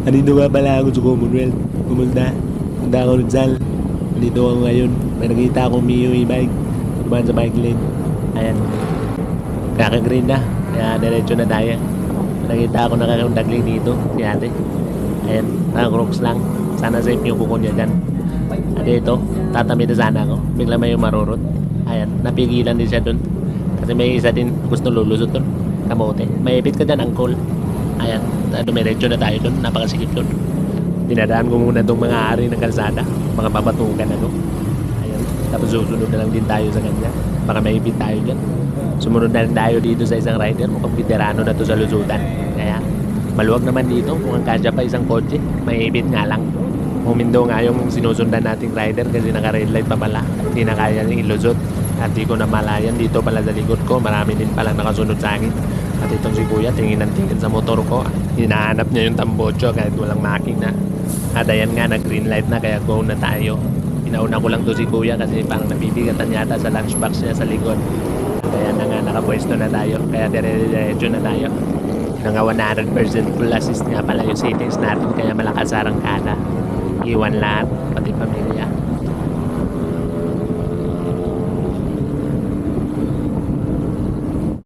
Andito nga pala ako sa Commonwealth. Pumunta. Punta ako Rizal. Andito ako ngayon. May nakita akong Mio e-bike. Dumaan sa bike lane. Ayan. Kaka-green na. Kaya diretso na tayo. Nakita ako nakakundagling dito. Si ate. Ayan. Crocs lang. Sana safe yung kuko niya dyan. At ito. Tatamid na sana ako. Bigla may marurot. Ayan. Napigilan din siya dun. Kasi may isa din gusto lulusot dun. Kamote. May ipit ka dyan, angkol. Ayan. Dumiretso na tayo dun. Napakasikip dun. Dinadaan ko muna itong mga ari ng kalsada. Mga babatukan ako. Ayan. Tapos susunod na lang din tayo sa kanya. Baka may ipit tayo dyan. Sumunod na rin tayo dito sa isang rider. Mukhang veterano na to sa lusutan. Kaya maluwag naman dito. Mukhang kasya pa isang kotse. May ipit nga lang. Humindo nga yung sinusundan nating rider kasi naka-red light pa pala. Hindi na kaya niyang ilusot. At di ko na malayan dito pala sa likod ko. Marami din pala nakasunod sa akin. At itong si kuya tingin ng tingin sa motor ko. Hinahanap niya yung tambocho kahit walang makina. At ayan nga nag-green light na kaya go na tayo. Inauna ko lang to si kuya kasi parang nabibigatan yata sa lunchbox niya sa likod. Kaya na nga nakapwesto na tayo. Kaya dire-diretso na tayo. Nanga 100% full assist nga pala yung settings natin. Kaya malakas arangkada. Iwan lahat. Pati